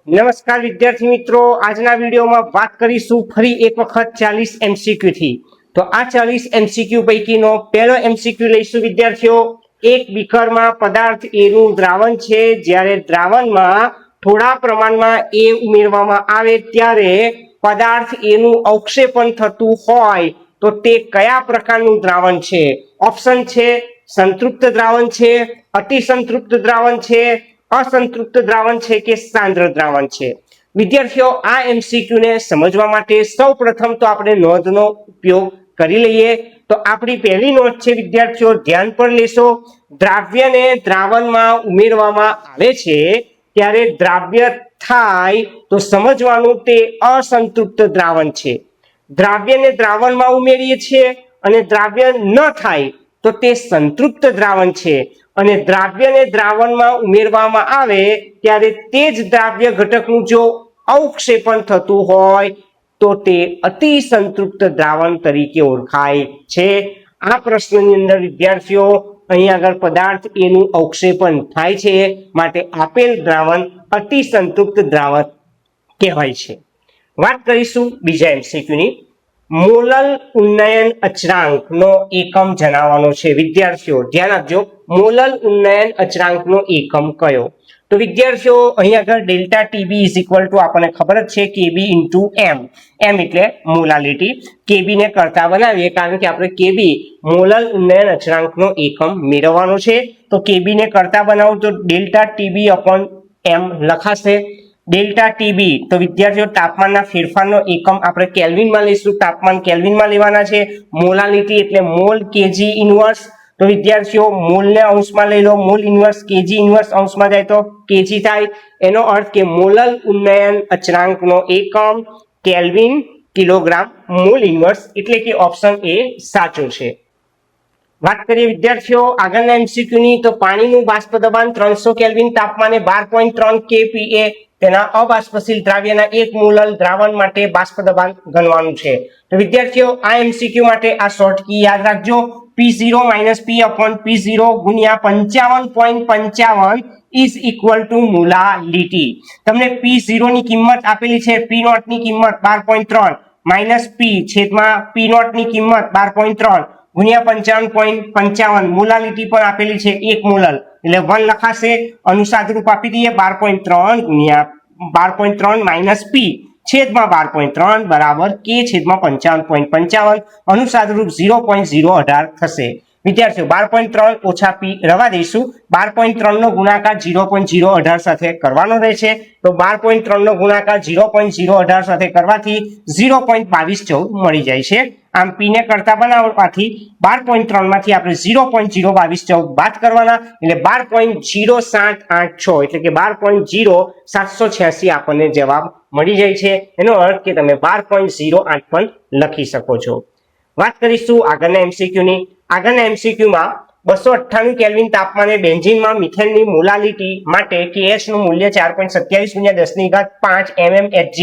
નમસ્કાર વિદ્યાર્થી મિત્રો, આજના વિડીયોમાં વાત કરીશું ફરી એક વખત 40 એમસીક્યુ થી। તો આ 40 એમસીક્યુ પૈકીનો પહેલો એમસીક્યુ લઈશું વિદ્યાર્થીઓ। એક બીકરમાં પદાર્થ એનું દ્રાવણ છે, જ્યારે દ્રાવણમાં થોડા પ્રમાણમાં એ ઉમેરવામાં આવે ત્યારે પદાર્થ એનું અવક્ષેપણ થતું હોય તો તે કયા પ્રકારનું દ્રાવણ છે? ઓપ્શન છે સંતૃપ્ત દ્રાવણ છે, અતિસંતૃપ્ત દ્રાવણ છે, असंतृप्त द्रावण છે કે सांद्र દ્રાવણ છે। વિદ્યાર્થીઓ, આ એમસીક્યુ ને સમજવા માટે સૌપ્રથમ તો આપણે નોંધનો ઉપયોગ કરી લઈએ। તો આપણી પહેલી નોંધ છે વિદ્યાર્થીઓ, ધ્યાન પર લેશો। દ્રાવ્યને દ્રાવણમાં ઉમેરવામાં આવે છે ત્યારે દ્રાવ્ય થાય તો સમજવાનું તે असंतृप्त દ્રાવણ છે। દ્રાવ્યને દ્રાવણમાં ઉમેરીએ છીએ અને દ્રાવ્ય ન થાય તો તે સંતૃપ્ત દ્રાવણ છે, અને દ્રાવ્યને દ્રાવણમાં ઉમેરવામાં આવે ત્યારે તે જ દ્રાવ્ય ઘટકનું જો અવક્ષેપણ થતું હોય તો તે અતિસંતૃપ્ત દ્રાવણ તરીકે ઓળખાય છે। આ પ્રશ્નની અંદર વિદ્યાર્થીઓ અહીં આગળ પદાર્થ એનું અવક્ષેપણ થાય છે, માટે આપેલ દ્રાવણ અતિસંતૃપ્ત દ્રાવણ કહેવાય છે। વાત કરીશું બીજા એમસીક્યુની। મોલલ ઉન્નયન અચળાંકનો એકમ જણાવવાનો છે। વિદ્યાર્થીઓ ધ્યાન આપજો, મોલલ ઉન્નયન અચળાંકનો એકમ કયો? તો વિદ્યાર્થીઓ અહીં આગળ delta TB is equal to આપણને ખબર જ છે કેબી ઇન્ટુ એમ। એમ એટલે મોલાલિટી, કેબી ને કરતા બનાવીએ કારણ કે આપણે કેબી મોલલ ઉન્નયન અચળાંકનો એકમ મેળવવાનો છે। તો કેબી ને કરતા બનાવું તો ડેલ્ટા ટીબી અપોન એમ લખાશે। ડેલ્ટા ટીબી તો વિદ્યાર્થીઓ તાપમાનના ફેરફારનો એકમ આપણે કેલ્વિનમાં લઈશું, તાપમાન કેલ્વિનમાં લેવાના છે। મોલાલિટી એટલે મોલ કેજી ઇનવર્સ, તો વિદ્યાર્થીઓ મોલને અંશમાં લઈ લો, મોલ ઇનવર્સ કેજી ઇનવર્સ અંશમાં જાય તો કેજી થાય। એનો અર્થ કે મોલલ ઉન્નયન અચળાંકનો એકમ કેલ્વિન કિલોગ્રામ મોલ ઇનવર્સ, એટલે કે ઓપ્શન એ સાચો છે। વાત કરીએ વિદ્યાર્થીઓ આગળના એમસીક્યુની, તો પાણીનું બાષ્પ દબાણ 300 કેલ્વિન તાપમાને 12.3 kPa તેના અબાષ્પશીલ દ્રાવ્યના 1 મોલલ દ્રાવણ માટે બાષ્પ દબાણ ગણવાનું છે। તો વિદ્યાર્થીઓ આ એમસીક્યુ માટે આ શોર્ટ કી યાદ રાખજો, P0 - P upon P0 ગુણ્યા 55.55 ઇઝ ઇક્વલ ટુ મોલાલિટી। તમને P0 ની કિંમત આપેલી છે, P0 ની કિંમત 12.3 માઇનસ P છેદમાં P0 ની કિંમત 12.3 ગુણ્યા 55.55 મોલાલિટી પણ આપેલી છે 1 મોલલ એટલે 1 લખાશે। અનુસાદરૂપ આપી દઈએ 12.3 ગુણ્યા 12.3 માઇનસ P છેદમાં 12.3 બરાબર K છેદમાં 55.55, અનુસાદરૂપ 0.018 થશે। વિદ્યાર્થીઓ 12.3 ઓછા P રવા દઈશું, 12.3 નો ગુણાકાર 0.018 સાથે કરવાનો રહેશે। તો 12.3 નો ગુણાકાર 0.018 સાથે કરવાથી 0.2214 મળી જાય છે। આમ P ને કરતા બનાવવાથી 12.3 માંથી આપણે 0.02214 બાદ કરવાના એટલે 12.0786 એટલે કે 12.0786 આપણને જવાબ મળી જાય છે। એનો અર્થ કે તમે 12.08 પણ લખી શકો છો। વાત કરીશું આગળના એમસીક્યુની। આગળના એમસીક્યુમાં 298 કેલ્વિન તાપમાને બેન્ઝીનમાં મિથેનની મોલાલિટી માટે KH નું મૂલ્ય 4.27 × 10⁵ mmHg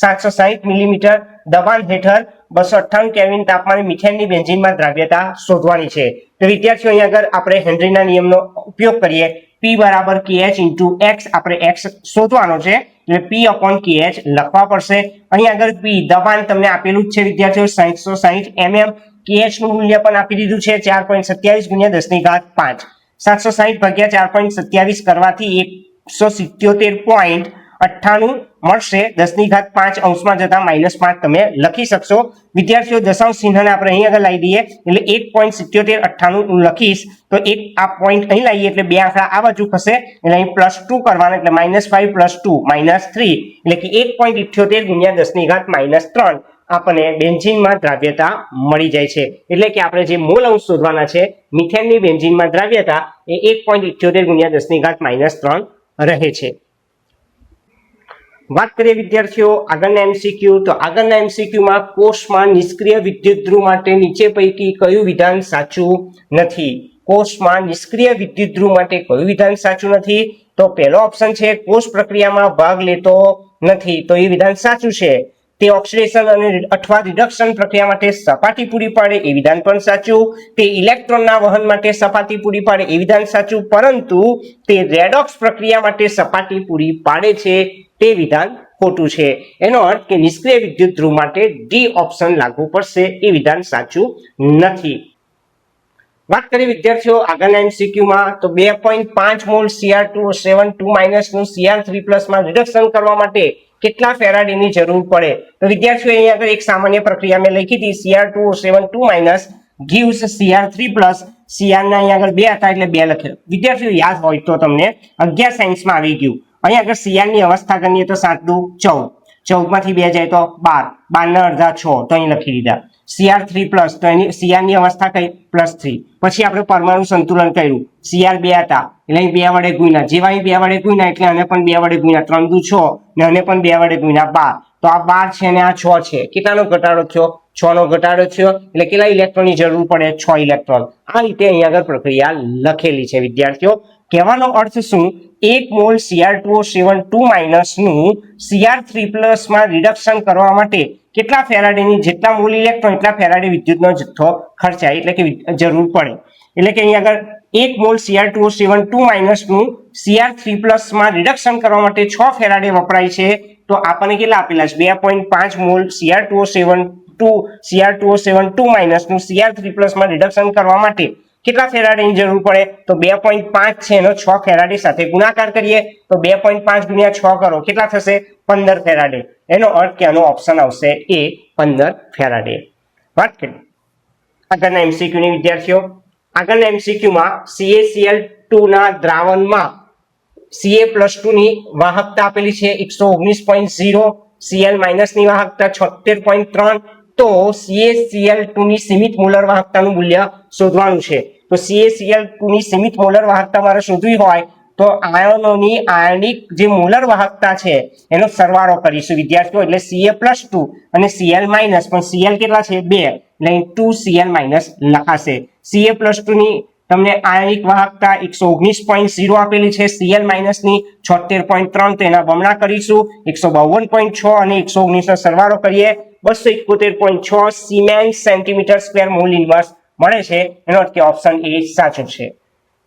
760 મિલીમીટર દબાણ હેઠળ 298 કેલ્વિન તાપમાને મિથેનની બેન્ઝીનમાં દ્રાવ્યતા શોધવાની છે। તો વિદ્યાર્થીઓ અહીં આગળ આપણે હેનરીના નિયમનો ઉપયોગ કરીએ, P બરાબર KH ઇન્ટુ X, આપણે X શોધવાનો છે એટલે P upon KH લખવા પડશે। અહીં આગળ P દબાણ તમને આપેલું જ છે વિદ્યાર્થીઓ 760 mm, KH નું મૂલ્ય પણ આપી દીધું છે 4.27 × 10⁵ 760 ભાગ્યા 4.27 કરવાથી 177.98 મળશે। 10⁵ અંશમાં જતા -5 તમે લખી શકશો। વિદ્યાર્થીઓ દશાંશ ચિહ્નને આપણે અહીં આગળ લાવી દઈએ એટલે 1.7798 હું લખીશ તો એક આ પોઈન્ટ અહીં લાવીએ એટલે બે આંકડા આ બાજુ થશે એટલે અહીં +2 કરવાના એટલે -5 + 2 -3 એટલે કે 1.78 × 10⁻³ આપણને બેન્ઝીનમાં દ્રાવ્યતા મળી જાય છે। એટલે કે આપણે જે મોલ અંશ શોધવાના છે મિથેનની બેન્ઝીનમાં દ્રાવ્યતા એ 1.78 × 10⁻³ રહે છે। વાત કરીએ વિદ્યાર્થીઓ આગળના એમસીક્યુ, તો આગળના એમસીક્યુમાં કોષમાં નિષ્ક્રિય વિદ્યુતધ્રુવ માટે નીચે પૈકી કયું વિધાન સાચું નથી? કોષમાં નિષ્ક્રિય વિદ્યુતધ્રુવ માટે કયું વિધાન સાચું નથી? તો પહેલો ઓપ્શન છે કોષ પ્રક્રિયામાં ભાગ લેતો નથી, તો એ વિધાન સાચું છે। તે ઓક્સિડેશન અને અથવા રિડક્શન પ્રક્રિયા માટે સપાટી પૂરી પાડે એ વિધાન પણ સાચું, તે ઇલેક્ટ્રોનના વહન માટે સપાટી પૂરી પાડે એ વિધાન સાચું, પરંતુ તે રેડોક્સ પ્રક્રિયા માટે સપાટી પૂરી પાડે છે તે વિધાન ખોટું છે. એનો અર્થ કે નિષ્ક્રિય વિદ્યુત ધ્રુવ માટે ડી ઓપ્શન લાગુ પડશે એ વિધાન સાચું નથી. વાત કરીએ વિદ્યાર્થીઓ આગળના MCQ માં તો 2.5 મોલ Cr2O7 નું Cr3+ માં રિડક્શન કરવા માટે કેટલા ફેરાડેની જરૂર પડે? તો વિદ્યાર્થીઓ અહીંયા આગળ એક સામાન્ય પ્રક્રિયા મેં લખી હતી Cr2O7 gives Cr3+. Cr ના અહીંયા આગળ 2 હતા એટલે 2 લખેલું. વિદ્યાર્થીઓ યાદ હોય તો તમને 11 સાયન્સમાં આવી ગયું. અહીંયા આગળ Cr ની અવસ્થા ગણીએ તો 7 દુ 14, 14 માંથી 2 જાય તો 12, 12 ના અડધા 6 તો અહીં લખી દીધા. Cr3+ તો એની Cr ની અવસ્થા કઈ +3. પછી આપણે પરમાણુ સંતુલન કર્યું. Cr 2 હતા એટલે અહીં 2 વડે ગુણ્યા, જેવા અહીં 2 વડે ગુણ્યા એટલે આને પણ 2 વડે ગુણ્યા, 3 દુ 6 ને આને પણ 2 વડે ગુણ્યા 12. તો આ 12 છે અને આ 6 છે. કેટલાનો ઘટાડો થયો? 6 નો ઘટાડો થયો એટલે કેટલા ઇલેક્ટ્રોનની જરૂર પડે? 6 ઇલેક્ટ્રોન. આ રીતે અહીં આગળ પ્રક્રિયા લખેલી છે વિદ્યાર્થીઓ. કહેવાનો અર્થ શું? 1 મોલ Cr2O7 નું Cr3+ માં રિડક્શન કરવા માટે કેટલા ફેરાડેની જેટલા મોલ ઇલેક્ટ્રોન એટલા ફેરાડે વિદ્યુતનો જથ્થો ખર્ચાય એટલે કે જરૂર પડે. એટલે કે અહીંયા આગળ 1 મોલ Cr2O7 નું Cr3+ માં રિડક્શન કરવા માટે 6 ફેરાડે વપરાય છે. તો આપણને કેટલા આપેલા છે? 2.5 મોલ Cr2O7 નું Cr3+ માં રિડક્શન કરવા માટે કેટલા ફેરાડેની જરૂર પડે? તો 2.5 છે એનો 6 ફેરાડે સાથે ગુણાકાર કરીએ તો 2.5 ગુણ્યા 6 કરો કેટલા થશે? 15 ફેરાડે. એનો અર્થ કે આનો ઓપ્શન આવશે એ 15 ફેરાડે. વાત કરીએ આગળના MCQ ની વિદ્યાર્થીઓ. આગળના MCQ માં CaCl2 ના દ્રાવણમાં Ca+2 ની વાહકતા આપેલી છે 119.0, Cl- ની વાહકતા 76.3. તો CaCl2 ની સીમિત મોલર વાહકતાનું મૂલ્ય શોધવાનું છે. તો CaCl2 ની સીમિત મોલર વાહકતા મારે શોધવી હોય તો આયનોની આયનિક જે મોલર વાહકતા છે એનો સરવાળો કરીશું વિદ્યાર્થીઓ. એટલે Ca+2 અને Cl- પણ Cl કેટલા છે? 2 એટલે 2Cl- લખાશે. Ca+2 ની તમને આયનિક વાહકતા 119.0 આપેલી છે, Cl- ની 76.3. તો એના બમણા કરીશું 152.6 અને 119 નો સરવાળો કરીએ 271.6 siemens centimetre square mall inverse મળે છે. એનો અર્થ કે ઓપ્શન એ સાચો છે.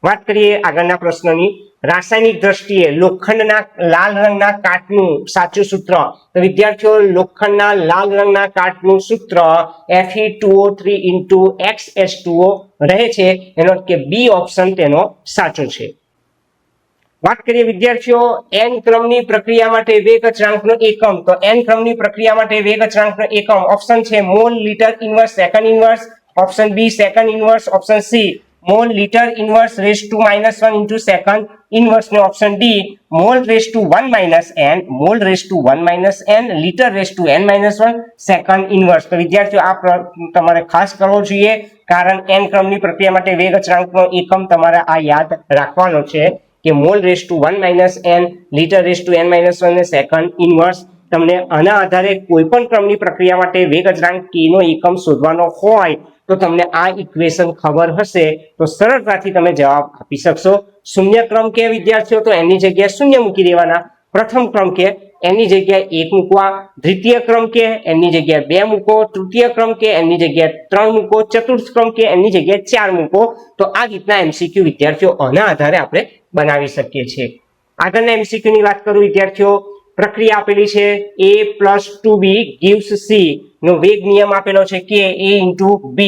વાત કરીએ આગળના પ્રશ્નની. રાસાયણિક દ્રષ્ટિએ લોખંડના લાલ રંગના કાટનું સાચું સૂત્ર. તો વિદ્યાર્થીઓ લોખંડના લાલ રંગના કાટનું સૂત્ર Fe2O3 × XH2O રહે છે. એનો અર્થ કે બી ઓપ્શન તેનો સાચો છે. વાત કરીએ વિદ્યાર્થીઓ n ક્રમની પ્રક્રિયા માટે વેગ અચળાંકનો એકમ. તો n ક્રમની પ્રક્રિયા માટે વેગ અચળાંકનો એકમ ઓપ્શન છે mole, litre, inverse, second inverse. Option B second inverse. Option C mole, litre, inverse (-1 × second inverse) ને option D mole (1 - n, mole (1 - n, litre (n - 1) second inverse. તો વિદ્યાર્થીઓ આ તમારે ખાસ કરવો જોઈએ કારણ n ક્રમની પ્રક્રિયા માટે વેગ અચળાંકનો એકમ તમારે આ યાદ રાખવાનો છે કે મોલ (1 - n, લીટર (n - 1) ને સેકન્ડ ઇન્વર્સ. તમને આના આધારે કોઈ પણ ક્રમની પ્રક્રિયા માટે વેગ અચળાંક k નો એકમ શોધવાનો હોય તો તમને આ ઇક્વેશન ખબર હશે તો સરળતાથી તમે જવાબ આપી શકશો. શૂન્ય ક્રમ કે વિદ્યાર્થીઓ તો એની જગ્યાએ શૂન્ય મૂકી દેવાના. પ્રથમ ક્રમ કે એની જગ્યાએ 1 મૂકવા, દ્વિતીય ક્રમ કે એની જગ્યાએ 2 મૂકો, તૃતીય ક્રમ કે એની જગ્યાએ 3 મૂકો, ચતુર્થ ક્રમ કે એની જગ્યાએ 4 મૂકો. તો આ રીતના MCQ વિદ્યાર્થીઓ આના આધારે આપણે બનાવી શકીએ છીએ. આગળના MCQ ની વાત કરું વિદ્યાર્થીઓ. પ્રક્રિયા આપેલી છે A+2B gives C નો વેગ નિયમ આપેલો છે કે A × B.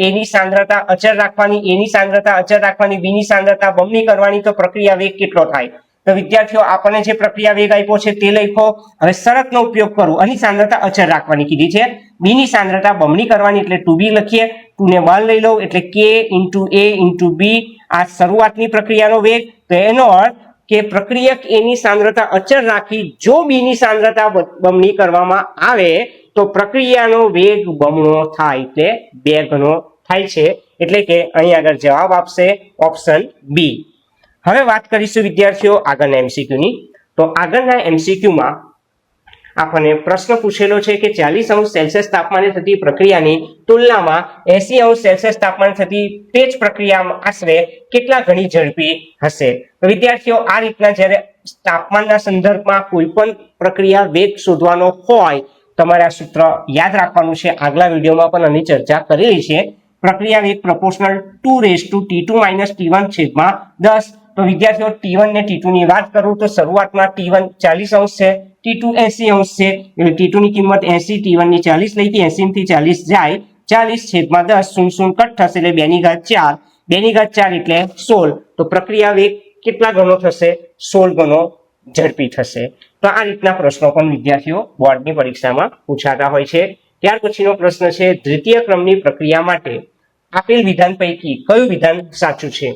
A ની સાંદ્રતા અચળ રાખવાની, A ની સાંદ્રતા અચળ રાખવાની, B ની સાંદ્રતા બમણી કરવાની. તો પ્રક્રિયા વેગ કેટલો થાય? તો વિદ્યાર્થીઓ આપણને જે પ્રક્રિયા વેગ આપ્યો છે તે લખો. હવે શરતનો ઉપયોગ કરો. અહીં સાંદ્રતા અચળ રાખવાની કીધી છે, B ની સાંદ્રતા બમણી કરવાની એટલે 2B લખીએ. 2 ને 1 લઈ લો એટલે K × A × B. આ શરૂઆતની પ્રક્રિયાનો વેગ. તો એનો અર્થ કે પ્રક્રિયક A ની સાંદ્રતા અચળ રાખી જો B ની સાંદ્રતા બમણી કરવામાં આવે તો પ્રક્રિયાનો વેગ બમણો થાય એટલે 2 ગણો થાય છે. એટલે કે અહીં આગળ જવાબ આપશે ઓપ્શન બી. હવે વાત કરીશું વિદ્યાર્થીઓ આગળના MCQ ની. તો આગળના MCQ માં આપણને પ્રશ્ન પૂછેલો છે કે 40°C તાપમાને થતી પ્રક્રિયાની તુલનામાં 80°C તાપમાને થતી તે જ પ્રક્રિયામાં આશરે કેટલા ગણી ઝડપી હશે? તો વિદ્યાર્થીઓ આ રીતના જ્યારે તાપમાનના સંદર્ભમાં કોઈ પણ પ્રક્રિયા વેગ શોધવાનો હોય તમારે આ સૂત્ર યાદ રાખવાનું છે. આગલા વિડીયોમાં પણ આની ચર્ચા કરેલી છે. પ્રક્રિયા વેગ પ્રપોર્શનલ 2⁻² - T1 10. તો વિદ્યાર્થીઓ T1 ને T2 ની વાત કરું તો શરૂઆતમાં T1 40° છે, T2 80° છે. એટલે T2 ની કિંમત 80, T1 ની 40 લઈ 80 થી 40 જાય, 40/10 0 કટ થશે એટલે 2⁴. 2⁴ એટલે 16. તો પ્રક્રિયા વેગ કેટલા ગણો થશે? 16 ગણો ઝડપી થશે. તો આ રીતના પ્રશ્નો પણ વિદ્યાર્થીઓ બોર્ડની પરીક્ષામાં પૂછાતા હોય છે. ત્યાર પછીનો પ્રશ્ન છે, દ્વિતીય ક્રમની પ્રક્રિયા માટે આપેલ વિધાન પૈકી કયું વિધાન સાચું છે?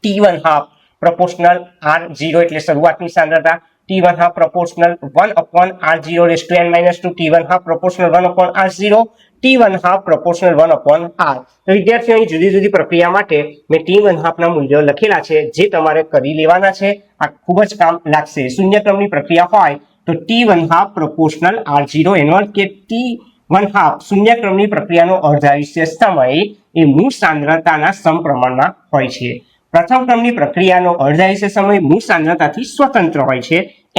T1/2 proportional R0 એટલે શરૂઆતની સાંદ્રતા, T1/2 proportional 1/R0⁻², T1/2 proportional 1/R0, T1/2 proportional 1/R. તો વિદ્યાર્થીઓ અહીં જુદી જુદી પ્રક્રિયા માટે મેં T1/2 ના મૂલ્યો લખેલા છે, જે તમારે કરી લેવાના છે. આ ખૂબ જ કામ લાગશે. શૂન્ય ક્રમની પ્રક્રિયા હોય તો T1/2 proportional R0, એનો અર્થ કે T1/2 શૂન્ય ક્રમની પ્રક્રિયાનો અર્ધાયુષ્ય સમય એ મૂળ સાંદ્રતાના સમપ્રમાણમાં હોય છે. પ્રથમ ક્રમની પ્રક્રિયાનો અર્ધાયુષ્ય સમય મૂળ સાંદ્રતાથી સ્વતંત્ર હોય છે.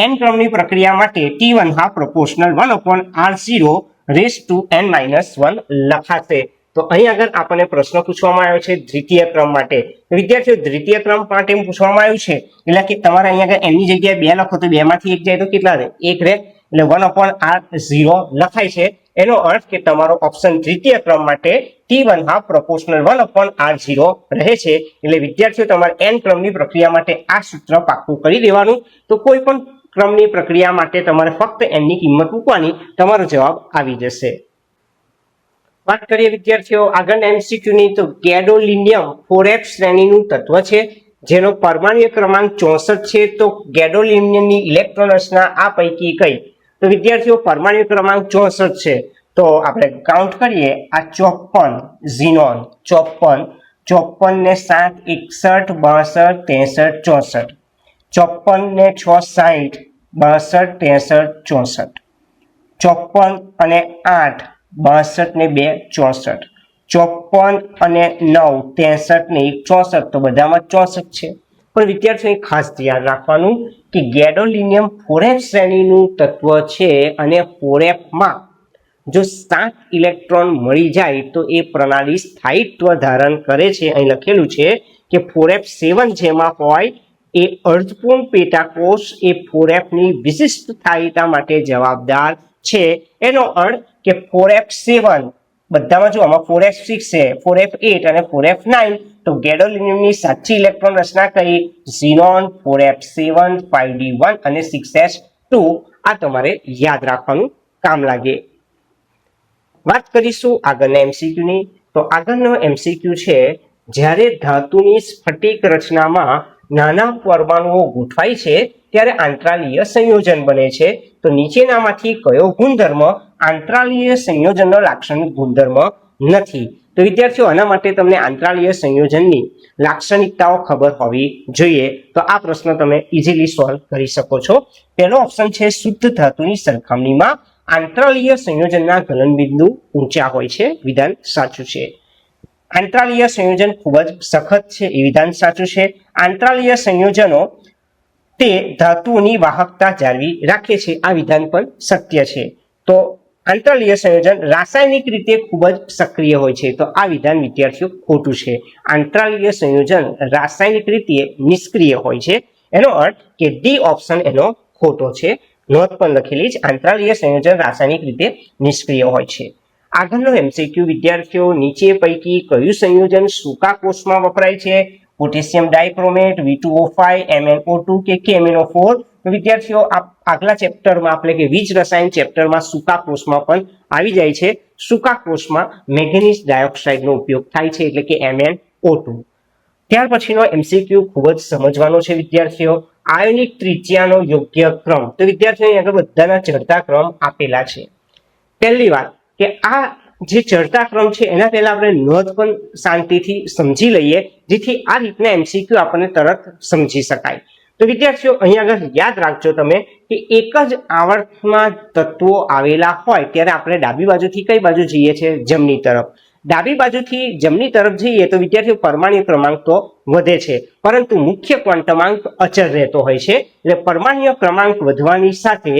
n ક્રમની પ્રક્રિયા માટે T1/2 proportional 1/R0⁻n-1 લખાશે. તો અહીં આગળ આપણને પ્રશ્ન પૂછવામાં આવ્યો છે દ્વિતીય ક્રમ માટે. વિદ્યાર્થીઓ દ્વિતીય ક્રમ માટે પૂછવામાં આવ્યું છે એટલે કે તમારે અહીં આગળ n ની જગ્યાએ 2 લખો તો 2 માંથી 1 જાય તો કેટલા રહે? 1 રહે. એટલે 1/R0 લખાય છે. એનો અર્થ કે તમારો ઓપ્શન દ્વિતીય ક્રમ માટે T1/2 proportional 1/R0 રહે છે. એટલે વિદ્યાર્થીઓ તમારે n ક્રમની પ્રક્રિયા માટે આ સૂત્ર પાક્કું કરી દેવાનું. તો કોઈ પણ ક્રમની પ્રક્રિયા માટે તમારે ફક્ત n ની કિંમત મૂકવાની, તમારો જવાબ આવી જશે. વાત કરીએ વિદ્યાર્થીઓ આગળના MCQ ની, તો ગેડોલિનિયમ 4f શ્રેણીનું તત્વ છે, જેનો પરમાણ્વીય ક્રમાંક 64 છે. તો ગેડોલિનિયમની ઇલેક્ટ્રોન રચના આ પૈકી કઈ? તો વિદ્યાર્થીઓ પરમાણ્વીય ક્રમાંક 64 છે. તો આપણે કાઉન્ટ કરીએ. આ 54 ઝીનોન, 54 ને 7 61 62 63 64 ને 6 60 62 63 64 અને 8 62 ને 2 64 54 અને 9 63 ને 1 64. તો બધામાં 64 છે. પણ વિદ્યાર્થીઓ ખાસ ધ્યાન રાખવાનું કે ગેડોલિનિયમ 4f શ્રેણીનું તત્વ છે અને 4f માં જો 7 ઇલેક્ટ્રોન મળી જાય તો એ પ્રણાલી સ્થાયિત્વ ધારણ કરે છે. અહીં લખેલું છે કે 4f7 જેમાં હોય એ અર્ધપૂર્ણ પેટાકોષ એ 4f ની વિશિષ્ટ સ્થાયીતા માટે જવાબદાર છે. એનો અર્થ કે 4f7 બધામાં જો આમાં 4f6 છે, 4f8 અને 4f9, તો ગેડોલિનિયમની સાચી ઇલેક્ટ્રોન રચના કઈ? ઝીનોન, 4f7, 5d1 અને 6s2. આ તમારે યાદ રાખવાનું કામ લાગે. વાત કરીશું આગળના MCQ ની. તો આગળનો MCQ છે, જ્યારે ધાતુની સ્ફટિક રચનામાં નાના પરમાણુઓ ગોઠવાય છે ત્યારે આંતરાલીય સંયોજન બને છે. તો નીચેનામાંથી કયો ગુણધર્મ આંતરાલીય સંયોજનનો લાક્ષણિક ગુણધર્મ નથી? તો વિદ્યાર્થીઓ આના માટે તમને આંતરાલીય સંયોજનની લાક્ષણિકતાઓ ખબર હોવી જોઈએ. તો આ પ્રશ્ન તમે ઇઝીલી સોલ્વ કરી શકો છો. પહેલો ઓપ્શન છે, શુદ્ધ ધાતુની સરખામણીમાં આંતરાલીય સંયોજનના ગલનબિંદુ ઊંચા હોય છે. વિધાન સાચું છે. આંતરાલીય સંયોજન ખૂબ જ સખત છે, એ વિધાન સાચું છે. આંતરાલીય સંયોજનો તે ધાતુઓની વાહકતા જાળવી રાખે છે. આ વિધાન પણ સત્ય છે. તો આંતરાલીય સંયોજન રાસાયણિક રીતે ખૂબ જ સક્રિય હોય છે. તો આ વિધાન વિદ્યાર્થીઓ ખોટું છે. આંતરાલીય સંયોજન રાસાયણિક રીતે નિષ્ક્રિય હોય છે. એનો અર્થ કે ડી ઓપ્શન એનો ખોટો છે. નોંધ પણ લખેલી જ, આંતરાલીય સંયોજન રાસાયણિક રીતે નિષ્ક્રિય હોય છે. આગળનો MCQ વિદ્યાર્થીઓ, નીચે પૈકી કયું સંયોજન સૂકા કોષમાં વપરાય છે? પોટેશિયમ ડાયક્રોમેટ, V2O5, MnO2 કે KMnO4. તો વિદ્યાર્થીઓ આગલા ચેપ્ટરમાં એટલે કે વીજ રસાયણ ચેપ્ટરમાં સૂકા કોષમાં પણ આવી જાય છે. સૂકા કોષમાં મેંગેનીઝ ડાયોક્સાઇડનો ઉપયોગ થાય છે એટલે કે MnO2. ત્યાર પછીનો MCQ ખૂબ જ સમજવાનો છે વિદ્યાર્થીઓ, આયોનિક ત્રિજ્યાનો યોગ્ય ક્રમ. તો વિદ્યાર્થીઓ આગળ બધાના ચડતા ક્રમ આપેલા છે. પહેલી વાત કે આ જે ચડતા ક્રમ છે એના પહેલા આપણે નોંધ પણ શાંતિથી સમજી લઈએ, જેથી આ રીતના MCQ આપણને તરત સમજી શકાય. તો વિદ્યાર્થીઓ અહીંયા આગળ યાદ રાખજો તમે કે એક જ આવર્તમાં તત્વો આવેલા હોય ત્યારે આપણે ડાબી બાજુથી કઈ બાજુ જઈએ છીએ? જમણી તરફ. ડાબી બાજુથી જમણી તરફ જઈએ તો વિદ્યાર્થીઓ પરમાણ્વીય ક્રમાંક તો વધે છે, પરંતુ મુખ્ય ક્વોન્ટમાંક અચળ રહેતો હોય છે. એટલે પરમાણ્વીય ક્રમાંક વધવાની સાથે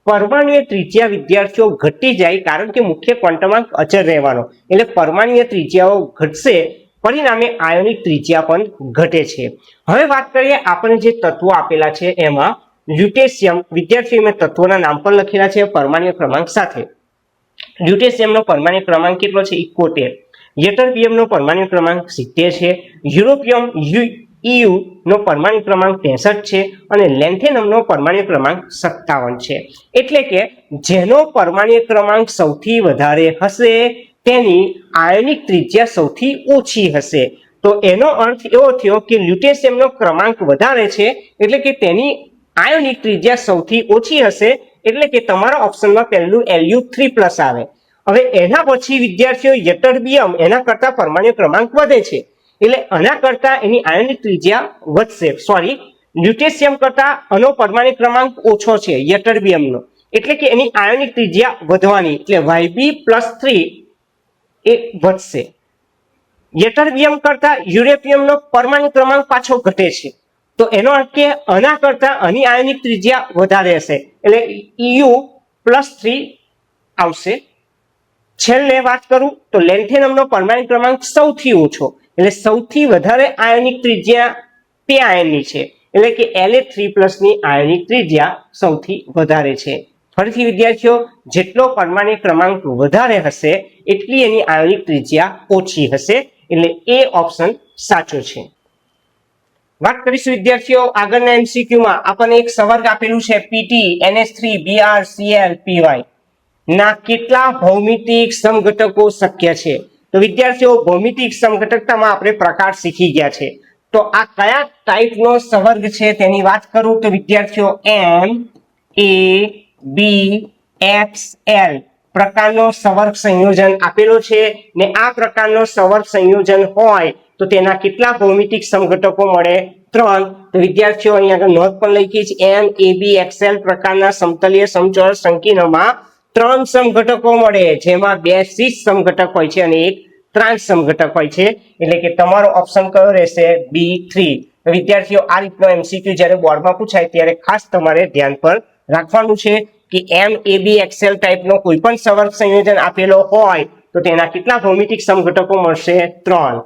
પરમાણુય ત્રિજ્યા વિદ્યાર્થીઓ ઘટી જાય, કારણ કે મુખ્ય ક્વોન્ટમાંક અચળ રહેવાનો, એટલે પરમાણુય ત્રિજ્યાઓ ઘટશે, પરિણામે આયોનિક ત્રિજ્યા પણ ઘટે છે. હવે વાત કરીએ આપણે જે તત્વો આપેલા છે એમાં લ્યુટેશિયમ. વિદ્યાર્થીઓ મેં તત્વોના નામ પણ લખેલા છે પરમાણ્વીય ક્રમાંક સાથે. લ્યુટેશિયમનો પરમાણ્વીય ક્રમાંક કેટલો છે? 71. યટરબિયમનો પરમાણ્વીય ક્રમાંક 70 છે. યુરોપિયમ EU નો પરમાણ્વીય ક્રમાંક 63 છે અને લેન્થેનમનો પરમાણ્વીય ક્રમાંક 57 છે. એટલે કે જેનો પરમાણ્વીય ક્રમાંક સૌથી વધારે હશે તેની આયોનિક ત્રિજ્યા સૌથી ઓછી હશે. તો એનો અર્થ એવો થયો કે લ્યુટેશિયમનો ક્રમાંક વધારે છે એટલે કે તેની આયોનિક ત્રિજ્યા સૌથી ઓછી હશે, એટલે કે તમારા ઓપ્શનમાં પહેલું Lu3+ આવે. હવે એના પછી વિદ્યાર્થીઓ યટરબિયમ, એના કરતા પરમાણ્વીય ક્રમાંક વધે છે એટલે આના કરતા એની આયોનિક ત્રિજ્યા વધશે. સોરી, લ્યુટેશિયમ કરતા આનો પરમાણ્વીય ક્રમાંક ઓછો છે યટરબિયમનો, એટલે કે એની આયોનિક ત્રિજ્યા વધવાની, એટલે Yb+3 એ વધશે. યટરબિયમ કરતા યુરેપિયમનો પરમાણ્વીય ક્રમાંક પાછો ઘટે છે, તો એનો અર્થ કે આના કરતા આની આયોનિક ત્રિજ્યા વધારે હશે એટલે Eu+3 આવશે. છેલ્લે વાત કરું તો લેન્થેનમનો પરમાણ્વીય ક્રમાંક સૌથી ઓછો, એટલે સૌથી વધારે આયોનિક ત્રિજ્યા તે આયનની છે, એટલે કે La3+ ની આયોનિક ત્રિજ્યા સૌથી વધારે છે. ફરીથી વિદ્યાર્થીઓ, જેટલો પરમાણ્વીય ક્રમાંક વધારે હશે એટલી એની આયોનિક ત્રિજ્યા ઓછી હશે, એટલે એ ઓપ્શન સાચો છે. વાત કરીશું વિદ્યાર્થીઓ આગળના MCQમાં. આપણને એક સવર્ગ આપેલું છે PT NH3Br Cl Py ના કેટલા ભૌમિતિક સમઘટકો શક્ય છે? તો વિદ્યાર્થીઓ ભૌમિતિક સમઘટકતામાં આપણે પ્રકાર શીખી ગયા છે. તો આ કયા ટાઈપનો સવર્ગ છે તેની વાત કરું તો વિદ્યાર્થીઓ NaBXL પ્રકારનો સવર્ગ સંયોજન આપેલો છે ને આ પ્રકારનો સવર્ગ સંયોજન હોય તો તેના કેટલા ભૌમિતિક સમઘટકો મળે? 3. તો વિદ્યાર્થીઓ અહીંયા આગળ નોંધ પણ લખી છે NaBXL પ્રકારના સમતલીય સમચોરસ સંકીર્ણમાં 3 સમઘટકો મળે, જેમાં 2 શીર્ષ સમઘટક હોય છે અને એક ત્રાંસ સમઘટક હોય છે, એટલે કે તમારો ઓપ્શન કયો રહેશે? B3. તો વિદ્યાર્થીઓ આ રીતનો MCQ જ્યારે બોર્ડમાં પૂછાય ત્યારે ખાસ તમારે ધ્યાન પર રાખવાનું છે કે NaBXL ટાઈપનો કોઈ પણ સવર્ગ સંયોજન આપેલો હોય તો તેના કેટલા ભૌમિતિક સમઘટકો મળશે? 3.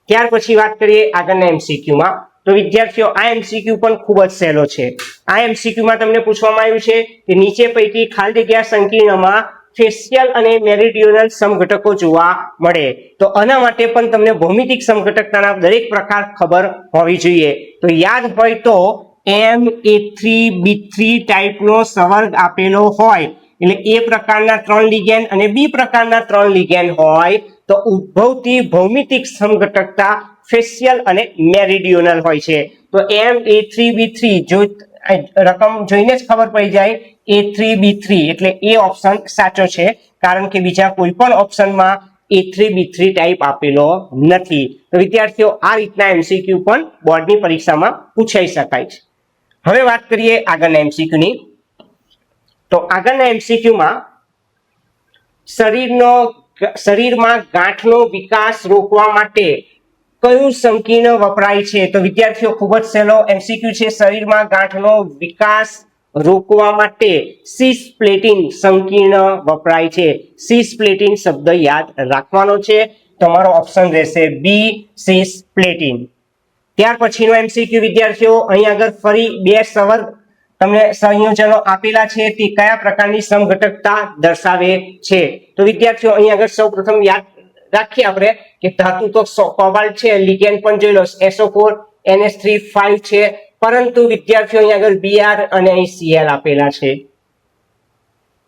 ત્યાર પછી વાત કરીએ આગળના MCQમાં. તો વિદ્યાર્થીઓ આ MCQ પણ ખૂબ જ સહેલો છે. આ MCQમાં તમને પૂછવામાં આવ્યું છે કે નીચે પૈકી ખાલી જગ્યા સંકીર્ણમાં ફેશિયલ અને મેરીડિયોનલ સમઘટકો જોવા મળે. તો આના માટે પણ તમને ભૌમિતિક સમઘટકતાના દરેક પ્રકાર ખબર હોવી જોઈએ. તો યાદ હોય તો Na3B3 ટાઈપનો સવર્ગ આપેલો હોય એટલે A પ્રકારના 3 લિગેન્ડ અને B પ્રકારના 3 લિગેન્ડ હોય તો ઉદ્ભવતી ભૌમિતિક સમઘટકતા ફેશિયલ અને મેરીડિયોનલ હોય છે. તો Na3B3 જો રકમ જોઈને જ ખબર પડી જાય A3B3 એટલે એ ઓપ્શન સાચો છે, કારણ કે બીજા કોઈ પણ ઓપ્શનમાં A3B3 ટાઈપ આપેલો નથી. તો વિદ્યાર્થીઓ આ રીતના MCQ પણ બોર્ડની પરીક્ષામાં પૂછાઈ શકાય છે. હવે વાત કરીએ આગળના MCQ ની. તો આગળના MCQમાં શરીરમાં ગાંઠનો વિકાસ રોકવા માટે કયું સંકીર્ણ વપરાય છે? તો વિદ્યાર્થીઓ ખૂબ જ સહેલો MCQ છે. શરીરમાં ગાંઠનો વિકાસ રોકવા માટે સિસપ્લેટિન સંકીર્ણ વપરાય છે. સિસપ્લેટિન શબ્દ યાદ રાખવાનો છે. તમારો ઓપ્શન રહેશે B, સિસપ્લેટિન. ત્યાર પછીનો MCQ વિદ્યાર્થીઓ અહીં આગળ ફરી 2 સવર્ગ તમને સંયોજનો આપેલા છે, તે કયા પ્રકારની સમઘટકતા દર્શાવે છે? તો વિદ્યાર્થીઓ અહીં આગળ સૌપ્રથમ યાદ રાખીએ આપણે કે ધાતુ તો કોબાલ્ટ છે, લિગેન્ડ પણ જોઈ લો SO4 NH3 5 છે, પરંતુ વિદ્યાર્થીઓ અહીં આગળ Br અને અહીં Cl આપેલા છે.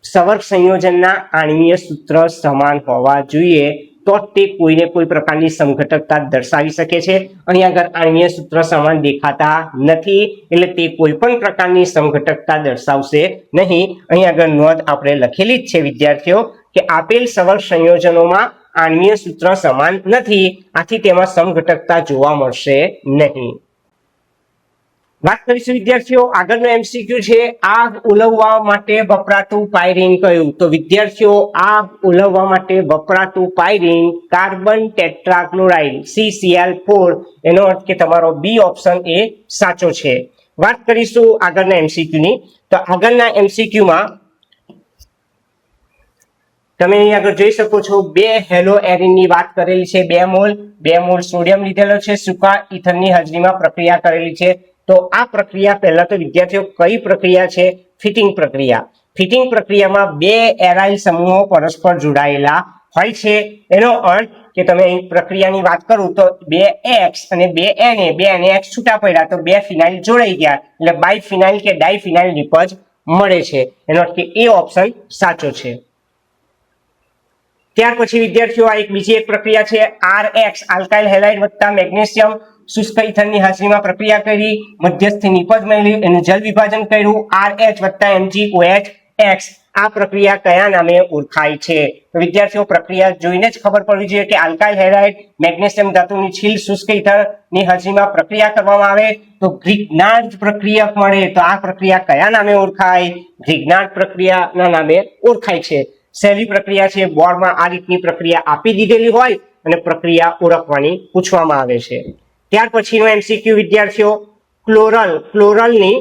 સવર્ગ સંયોજનના આણ્વીય સૂત્ર સમાન હોવા જોઈએ તો તે કોઈને કોઈ પ્રકારની સમઘટકતા દર્શાવી શકે છે. અહીં આગળ આણ્વીય સૂત્ર સમાન દેખાતા નથી એટલે તે કોઈ પણ પ્રકારની સમઘટકતા દર્શાવશે નહીં. અહીં આગળ નોંધ આપણે લખેલી જ છે વિદ્યાર્થીઓ કે આપેલ સવર્ગ સંયોજનોમાં આણ્વીય સૂત્ર સમાન નથી, આથી તેમાં સમઘટકતા જોવા મળશે નહીં. વાત કરીશું વિદ્યાર્થીઓ આગળનો MCQ છે આગ ઉલવવા માટે વપરાતું પાયરીન કયું? તો વિદ્યાર્થીઓ આગ ઉલવવા માટે વપરાતું પાયરીન કાર્બન ટેટ્રાક્લોરાઇડ CCl4, એનો અર્થ કે તમારો B ઓપ્શન એ સાચો છે. વાત કરીશું આગળના MCQ ની. તો આગળના MCQ માં તમે અહીં આગળ જોઈ શકો છો 2 હેલો એરિનની વાત કરેલી છે, 2 મોલ સોડિયમ લીધેલો છે, સૂકા ઇથરની હાજરીમાં પ્રક્રિયા કરેલી છે. તો આ પ્રક્રિયા પહેલા તો વિદ્યાર્થીઓ કઈ પ્રક્રિયા છે? ફિટિંગ પ્રક્રિયા. ફિટિંગ પ્રક્રિયામાં 2 એરાઇલ સમૂહો પરસ્પર જોડાયેલા હોય છે. એનો અર્થ કે તમે અહીં પ્રક્રિયાની વાત કરું તો 2X અને 2Na છૂટા પડ્યા તો 2 ફિનાઇલ જોડાઈ ગયા એટલે બાયફિનાઇલ કે ડાયફિનાઇલ નિપજ મળે છે. એનો અર્થ કે એ ઓપ્શન સાચો છે. ત્યાર પછી વિદ્યાર્થીઓ આ બીજી એક પ્રક્રિયા છે RX આલ્કાઇલ હેલાઇડ વત્તા મેગ્નેશિયમ શુષ્ક ઇથરની હાજરીમાં પ્રક્રિયા કરી, મધ્યસ્થી નિપજ મળી, એનું જલ વિભાજન કર્યું, RH વત્તા MgOH. આ પ્રક્રિયા કયા નામે ઓળખાય છે? તો વિદ્યાર્થીઓ પ્રક્રિયા જોઈને જ ખબર પડવી જોઈએ કે આલ્કાઇલ હેલાઇડ મેગ્નેશિયમ ધાતુની છીલ શુષ્ક ઇથરની હાજરીમાં પ્રક્રિયા કરવામાં આવે તો ગ્રિગ્નાર્ડ પ્રક્રિયા મળે. તો આ પ્રક્રિયા કયા નામે ઓળખાય? ગ્રિગ્નાર્ડ પ્રક્રિયાના નામે ઓળખાય છે. સહેલી પ્રક્રિયા છે. બોર્ડમાં આ રીતની પ્રક્રિયા આપી દીધેલી હોય અને પ્રક્રિયા ઓળખવાની પૂછવામાં આવે છે. ત્યાર પછીનો MCQ વિદ્યાર્થીઓ ક્લોરલની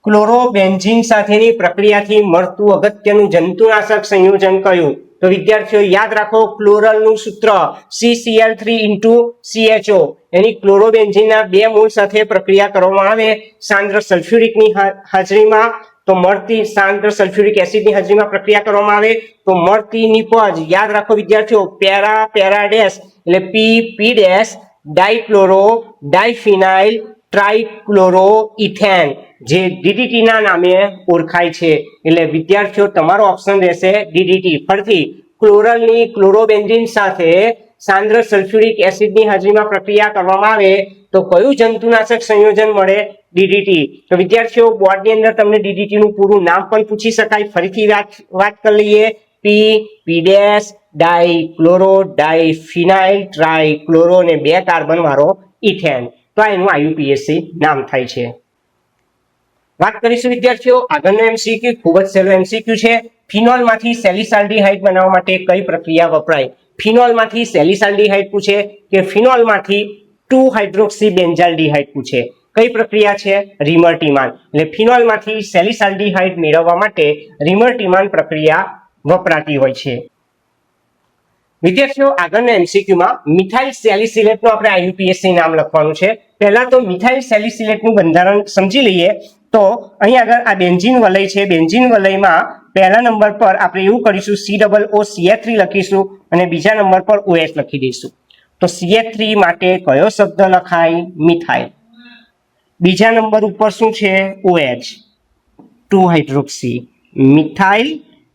ક્લોરોબેન્ઝીન સાથેની પ્રક્રિયાથી મળતું અગત્યનું જંતુનાશક સંયોજન કયું? તો વિદ્યાર્થીઓ યાદ રાખો ક્લોરલનું સૂત્ર CCl3 CHO. એની ક્લોરોબેન્ઝીનના 2 મૂળ સાથે પ્રક્રિયા કરવામાં આવે સાંદ્ર સલ્ફ્યુરિકની હાજરીમાં તો મળતી સાંદ્ર સલ્ફ્યુરિક એસિડની હાજરીમાં પ્રક્રિયા કરવામાં આવે તો મળતી નિપજ યાદ રાખો વિદ્યાર્થીઓ પેરા ડેશ એટલે P ડેશ ડાઇક્લોરો ડાયફિનાઇલ ટ્રાઇક્લોરો ઇથેન જે DDT ના નામે ઓળખાય છે. એટલે વિદ્યાર્થીઓ તમારો ઓપ્શન રહેશે DDT. ફરીથી ક્લોરલની ક્લોરોબેન્ઝીન સાથે સાંદ્ર સલ્ફ્યુરિક એસિડની હાજરીમાં પ્રક્રિયા કરવામાં આવે તો કયું જંતુનાશક સંયોજન મળે? DDT. તો વિદ્યાર્થીઓ બોર્ડની અંદર તમને DDT નું પૂરું નામ પણ પૂછી શકાય. ફરીથી વાત કરી લઈએ. P ડેશ ડાઇક્લોરો ડાયફિનાઇલ ટ્રાઇક્લોરો અને 2 કાર્બન વાળો ઇથેન. તો આ એનું IUPAC નામ થાય છે. વાત કરીશું વિદ્યાર્થીઓ આગળનો MCQ ખૂબ જ સહેલો MCQ છે. ફિનોલમાંથી સેલિસાલ્ડીહાઇડ બનાવવા માટે કઈ પ્રક્રિયા વપરાય? ફિનોલમાંથી સેલિસાલ્ડીહાઇડ પૂછે કે ફિનોલમાંથી 2 હાઇડ્રોક્સી બેન્ઝાલ્ડીહાઇડ પૂછે. કઈ પ્રક્રિયા છે? રિમર્ટીમાન. એટલે ફિનોલમાંથી સેલિસાલ્ડીહાઇડ મેળવવા માટે રિમર્ટીમાન પ્રક્રિયા વપરાતી હોય છે. વિદ્યાર્થીઓ આગળના MCQમાં મિથાઇલ સેલિસિલેટનું આપણે IUPAC નામ લખવાનું છે. પહેલા તો મિથાઇલ સેલિસિલેટનું બંધારણ સમજી લઈએ. તો અહીં આગળ આ બેન્ઝીન વલય છે. બેન્ઝીન વલયમાં પહેલા નંબર પર આપણે એવું કરીશું COOCH3 લખીશું અને બીજા નંબર પર OH લખી દઈશું. તો CH3 માટે કયો શબ્દ લખાય? મિથાઇલ. બીજા નંબર ઉપર શું છે? OH 2 હાઇડ્રોક્સી મિથાઇલ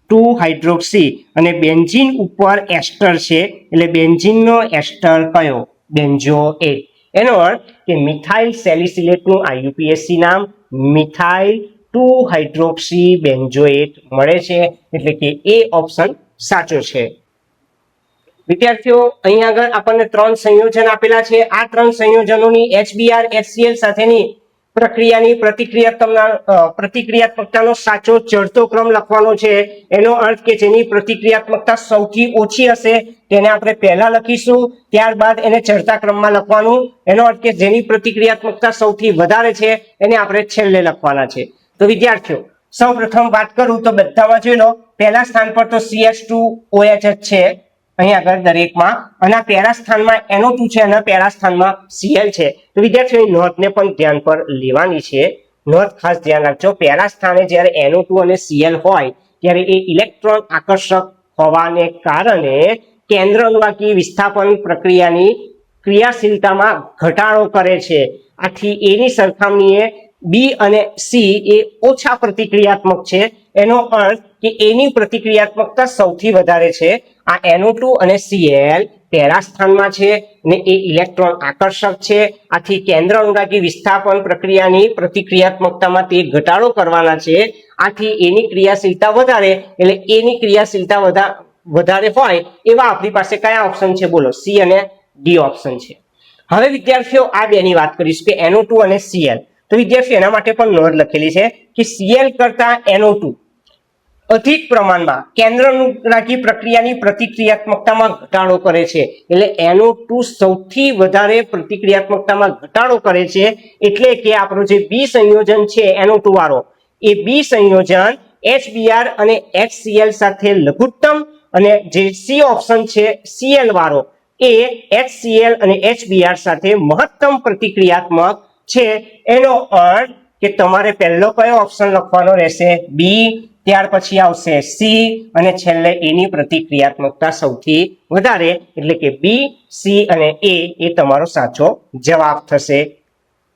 2 હાઇડ્રોક્સી અને બેન્ઝીન ઉપર એસ્ટર છે એટલે બેન્ઝીનનો એસ્ટર કયો? બેન્ઝોએટ. એનો અર્થ કે મિથાઇલ સેલિસિલેટનું IUPAC નામ મિથાઇલ 2 હાઇડ્રોક્સી બેન્ઝોએટ મળે છે. એટલે કે એ ઓપ્શન સાચો છે. વિદ્યાર્થીઓ અહીં આગળ આપણને 3 સંયોજન આપેલા છે. આ 3 સંયોજનોની HBr HCl સાથેની પ્રક્રિયાની પ્રતિક્રિયાત્મકતાનો સાચો ચડતો ક્રમ લખવાનો છે. એનો અર્થ કે જેની પ્રતિક્રિયાત્મકતા સૌથી ઓછી હશે તેને આપણે પહેલા લખીશું, ત્યારબાદ એને ચડતા ક્રમમાં લખવાનું. એનો અર્થ કે જેની પ્રતિક્રિયાત્મકતા સૌથી વધારે છે એને આપણે છેલ્લે લખવાના છે. તો વિદ્યાર્થીઓ સૌપ્રથમ વાત કરું તો બધામાં જોઈ લો પહેલા સ્થાન પર તો CH2OH છે અહીં આગળ દરેકમાં, અને પહેલા સ્થાનમાં NO2 છે અને પહેલા સ્થાનમાં Cl છે. તો વિદ્યાર્થીઓ નોંધને પણ ધ્યાન પર લેવાની છે. નોંધ ખાસ ધ્યાન રાખજો. પહેલા સ્થાને જ્યારે NO2 અને Cl હોય ત્યારે એ ઇલેક્ટ્રોન આકર્ષક હોવાને કારણે કેન્દ્ર અનુવાકી વિસ્થાપન પ્રક્રિયાની ક્રિયાશીલતામાં ઘટાડો કરે છે. આથી એની સરખામણીએ B અને C એ ઓછા પ્રતિક્રિયાત્મક છે. એનો અર્થ કે એની પ્રતિક્રિયાત્મકતા સૌથી વધારે છે. આ NO2 અને Cl પહેલા સ્થાનમાં છે અને એ ઇલેક્ટ્રોન આકર્ષક છે. આથી કેન્દ્ર અનુરાગી વિસ્થાપન પ્રક્રિયાની પ્રતિક્રિયાત્મકતામાં તે ઘટાડો કરવાના છે. આથી એની ક્રિયાશીલતા વધારે એટલે એની ક્રિયાશીલતા વધારે હોય એવા આપણી પાસે કયા ઓપ્શન છે? બોલો, C અને D ઓપ્શન છે. હવે વિદ્યાર્થીઓ આ બેની વાત કરીશું કે NO2 અને Cl. તો વિદ્યાર્થીઓ એના માટે પણ નોંધ લખેલી છે કે Cl કરતા NO2 અધિક પ્રમાણમાં કેન્દ્ર અનુરાગી પ્રક્રિયાની પ્રતિક્રિયાત્મકતામાં ઘટાડો કરે છે. એટલે NO2 સૌથી વધારે પ્રતિક્રિયાત્મકતામાં ઘટાડો કરે છે. એટલે કે આપણો જે B સંયોજન છે NO2 વાળો, એ B સંયોજન HBr અને HCl સાથે લઘુત્તમ અને જે સી ઓપ્શન છે Cl વાળો એ HCl અને HBr સાથે મહત્તમ પ્રતિક્રિયાત્મક છે, એનો અર્થ કે તમારે પહેલો કયો ઓપ્શન લખવાનો રહેશે? બી, ત્યાર પછી આવશે સી અને છેલ્લે એની પ્રતિક્રિયાત્મકતા સૌથી વધારે, એટલે કે બી, સી અને એ તમારો સાચો જવાબ થશે.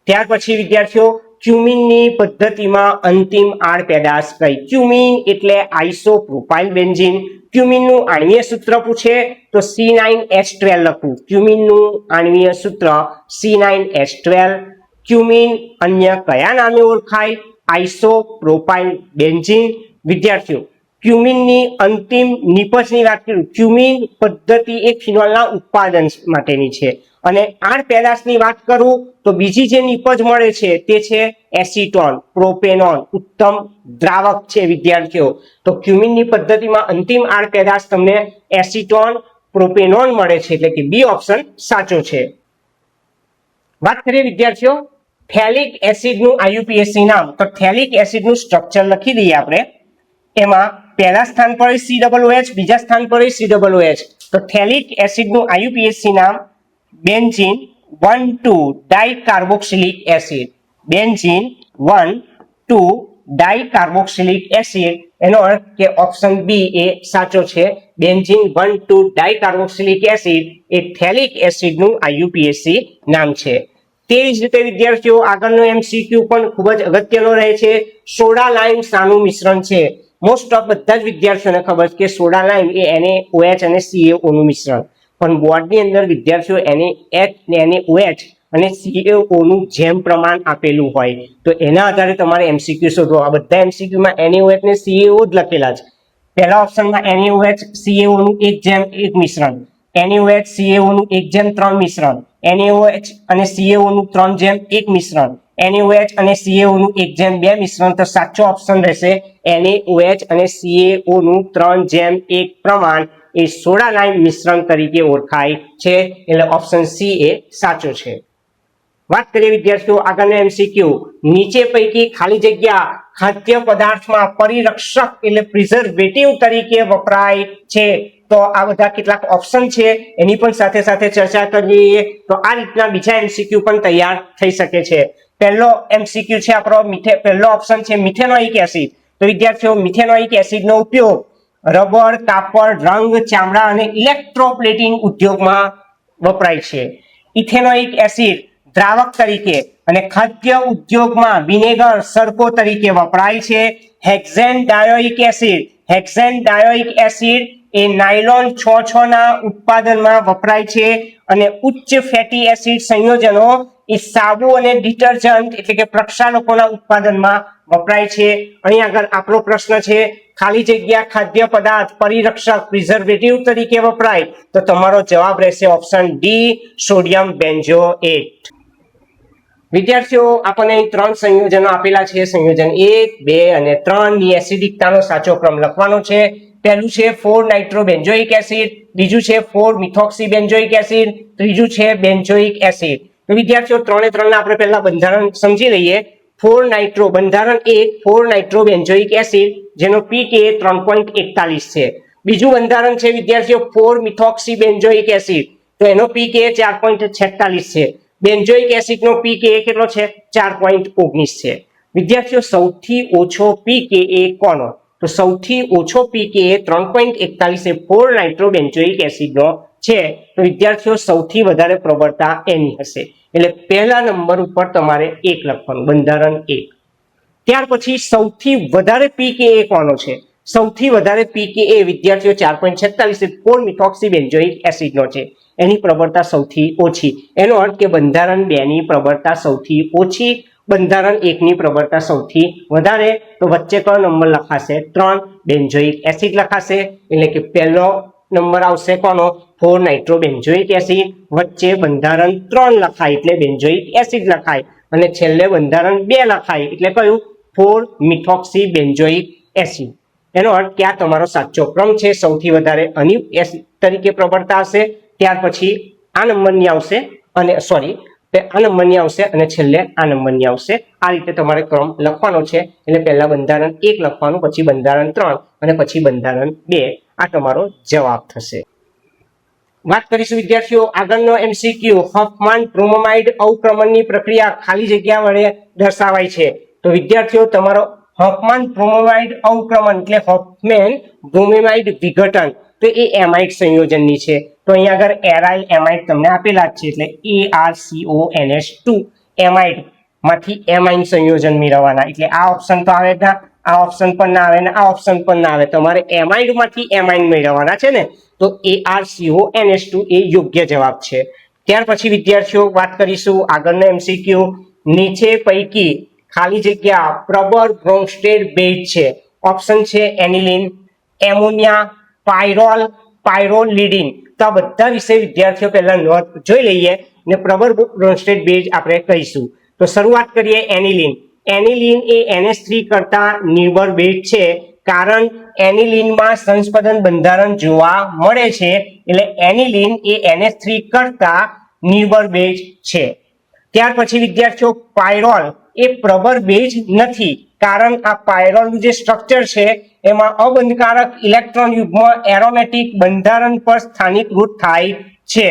ત્યાર પછી વિદ્યાર્થીઓ ક્યુમિનની પદ્ધતિમાં અંતિમ આડ પેદાશ કઈ? ક્યુમિન એટલે આઇસોપ્રોપાઇલ બેન્ઝીન. ક્યુમિનનું આણ્વીય સૂત્ર પૂછે તો C9H12 લખવું. ક્યુમિનનું આણ્વીય સૂત્ર C9H12. ક્યુમિન અન્ય કયા નામે ઓળખાય? આઇસોપ્રોપાઇલ બેન્ઝીન. વિદ્યાર્થીઓ ક્યુમિનની અંતિમ નિપજની વાત કરું. ક્યુમિન પદ્ધતિ એ ફિનોલના ઉત્પાદન માટેની છે અને આડ પેદાશની વાત કરું તો બીજી જે નિપજ મળે છે તે છે એસિટોન, પ્રોપેનોન, ઉત્તમ દ્રાવક છે વિદ્યાર્થીઓ. તો ક્યુમિનની પદ્ધતિમાં અંતિમ આડ પેદાશ તમને એસિટોન, પ્રોપેનોન મળે છે, એટલે કે બી ઓપ્શન સાચો છે. વાત કરીએ વિદ્યાર્થીઓ થેલિક એસિડનું IUPAC નામ. તો થેલિક એસિડનું સ્ટ્રક્ચર લખી દઈએ આપણે. એમાં પહેલા સ્થાન પર COOH, બીજા સ્થાન પર COOH. તો થેલિક એસિડનું IUPAC નામ benzene one two dicarboxylic acid. Benzene one two dicarboxylic acid. એનો અર્થ કે ઓપ્શન બી એ સાચો છે. બેન્ઝીન 1,2-ડાઇકાર્બોક્સિલિક એસિડ એ થેલિક એસિડનું IUPAC નામ છે. તેવી જ રીતે વિદ્યાર્થીઓ આગળનો MCQ પણ ખૂબ જ અગત્યનો રહે છે. સોડા લાઇમ શાનું મિશ્રણ છે? મોસ્ટ ઓફ બધા જ વિદ્યાર્થીઓને ખબર છે કે સોડા લાઇમ એ NaOH અને CaO નું મિશ્રણ, પણ બોર્ડની અંદર વિદ્યાર્થીઓ NaOH અને CaO નું જેમ પ્રમાણ આપેલું હોય તો એના આધારે તમારે MCQ શોધવો. આ બધા MCQ માં NaOH ને CaO જ લખેલા છે. પહેલા ઓપ્શનમાં NaOH CaO નું 1:1 મિશ્રણ, NaOH CaO નું 1:3 મિશ્રણ, NaOH અને CaO નું 3:1 મિશ્રણ, NaOH અને CaO નું 1:2 મિશ્રણ. તો સાચો ઓપ્શન રહેશે NaOH અને CaO નું 3:1 પ્રમાણ એ સોડા લાઇમ મિશ્રણ તરીકે ઓળખાય છે, એટલે ઓપ્શન સી એ સાચો છે. વાત કરીએ વિદ્યાર્થીઓ આગળનો MCQ. નીચે પૈકી ખાલી જગ્યા ખાદ્ય પદાર્થમાં પરિરક્ષક એટલે પ્રિઝર્વેટિવ તરીકે વપરાય છે. તો આ બધા કેટલાક ઓપ્શન છે એની પણ સાથે સાથે ચર્ચા કરીએ. તો આ રીતના બીજા MCQ પણ તૈયાર થઈ શકે છે. પહેલો MCQ છે આપણો પહેલો ઓપ્શન છે મિથેનોઇક એસિડ. તો વિદ્યાર્થીઓ મિથેનોઇક એસિડનો ઉપયોગ રબર, કાપડ, રંગ, ચામડા અને ઇલેક્ટ્રોપ્લેટિંગ ઉદ્યોગમાં વપરાય છે. ઇથેનોઇક એસિડ દ્રાવક તરીકે અને ખાદ્ય ઉદ્યોગમાં વિનેગર, સરકો તરીકે વપરાય છે. હેક્ઝેન ડાયોઇક એસિડ એ નાયલોન 6 ના ઉત્પાદનમાં વપરાય છે અને ઉચ્ચ ફેટી એસિડ સંયોજનો એ સાબુ અને ડિટર્જન્ટ એટલે કે પ્રક્ષાલકોના ઉત્પાદનમાં વપરાય છે. અહીં આગળ આપણો પ્રશ્ન છે ખાલી જગ્યા ખાદ્ય પદાર્થ પરિરક્ષક પ્રિઝર્વેટિવ તરીકે વપરાય, તો તમારો જવાબ રહેશે ઓપ્શન ડી સોડિયમ બેન્ઝોએટ. વિદ્યાર્થીઓ આપણને અહીં 3 સંયોજનો આપેલા છે. સંયોજન 1, 2 અને 3 ની એસિડિકતાનો સાચો ક્રમ લખવાનો છે. પહેલું છે 4-નાઇટ્રોબેન્ઝોઇક એસિડ, બીજું છે 4-મિથોક્સીબેન્ઝોઇક એસિડ, ત્રીજું છે બેન્ઝોઇક એસિડ. તો વિદ્યાર્થીઓ 3 ના આપણે પહેલા બંધારણ સમજી લઈએ. બંધારણ 1 4-નાઇટ્રોબેન્ઝોઇક એસિડ જેનો pKa 3.41 છે. બીજું બંધારણ છે વિદ્યાર્થીઓ 4-મિથોક્સીબેન્ઝોઇક એસિડ, તો એનો pKa 4.46 છે. બેન્ઝોઇક એસિડનો pKa કેટલો છે? 4.19 છે. વિદ્યાર્થીઓ સૌથી ઓછો pKa કોનો? તો સૌથી ઓછો pKa 3.41 એ 4-નાઇટ્રોબેન્ઝોઇક એસિડનો છે. તો વિદ્યાર્થીઓ સૌથી વધારે પ્રબળતા એની હશે, એટલે પહેલા નંબર ઉપર તમારે 1 લખવાનું, બંધારણ 1. ત્યાર પછી સૌથી વધારે pKa કોનો છે? સૌથી વધારે pKa વિદ્યાર્થીઓ 4.46 એ 4-મિથોક્સીબેન્ઝોઇક એસિડનો છે. એની પ્રબળતા સૌથી ઓછી, એનો અર્થ કે બંધારણ 2 ની પ્રબળતા સૌથી ઓછી, બંધારણ 1 ની પ્રબળતા સૌથી વધારે. તો વચ્ચે કયો નંબર લખાશે? 3 બેન્ઝોઇક એસિડ લખાશે, એટલે કે પહેલો નંબર આવશે કોનો? 4-નાઇટ્રોબેન્ઝોઇક એસિડ. વચ્ચે બંધારણ 3 લખાય એટલે બેન્ઝોઇક એસિડ લખાય અને છેલ્લે બંધારણ 2 લખાય એટલે કયું? 4-મિથોક્સીબેન્ઝોઇક એસિડ. એનો અર્થ કે આ તમારો સાચો ક્રમ છે. સૌથી વધારે આની એસિડ તરીકે પ્રબળતા હશે, ત્યાર પછી આ નંબરની આવશે અને આ નંબરની આવશે અને છેલ્લે આ નંબરની આવશે. આ રીતે તમારે ક્રમ લખવાનો છે. એટલે પહેલા બંધારણ 1 લખવાનું, પછી બંધારણ 3 અને પછી બંધારણ 2. આ તમારો જવાબ થશે. વાત કરીશું વિદ્યાર્થીઓ આગળનો MCQ. હોફમાન બ્રોમોમાઇડ અવક્રમણની પ્રક્રિયા ખાલી જગ્યા વડે દર્શાવાય છે. તો વિદ્યાર્થીઓ તમારો હોફમાન બ્રોમોમાઇડ અવક્રમણ એટલે હોફમેન બ્રોમોમાઇડ વિઘટન, તો એ એમાઇડ સંયોજનની છે. તો અહીંયા આગળ એરાઇલ એમાઇડ તમને આપેલા જ છે એટલે ArCONH2 એમાઇડ માંથી એમાઇન સંયોજન મેળવવાના. એટલે આ ઓપ્શન તો આવે ના, આ ઓપ્શન પણ ના આવે ને આ ઓપ્શન પણ ના આવે. તમારે એમાઇડ માંથી એમાઇન મેળવવાના છે ને, તો ArCONH2 એ યોગ્ય જવાબ છે. ત્યાર પછી વિદ્યાર્થીઓ વાત કરીશું આગળનો MCQ. નીચે પૈકી ખાલી જગ્યા પ્રબળ બ્રોન્સ્ટેડ બેઝ છે. ઓપ્શન છે એનિલિન, એમોનિયા, પાયરોલ, પાયરોલિડિન. તો આ બધા વિશે વિદ્યાર્થીઓ પહેલા નોંધ જોઈ લઈએ ને પ્રબળ બ્રોન્સ્ટેડ બેઝ આપણે કહીશું. તો શરૂઆત કરીએ એનિલિન. એનિલિન એ NH3 કરતા નિર્બળ બેઝ છે, કારણ એનિલિનમાં સંસ્પંદન બંધારણ જોવા મળે છે, એટલે એનિલિન એ NH3 કરતા નિર્બળ બેઝ છે. ત્યાર પછી વિદ્યાર્થીઓ પાયરોલ એ પ્રબળ બેઝ નથી, કારણ આ પાયરોલનું જે સ્ટ્રક્ચર છે એમાં અબંધકારક ઇલેક્ટ્રોન યુગ્મ એરોમેટિક બંધારણ પર સ્થાનીકૃત થાય છે.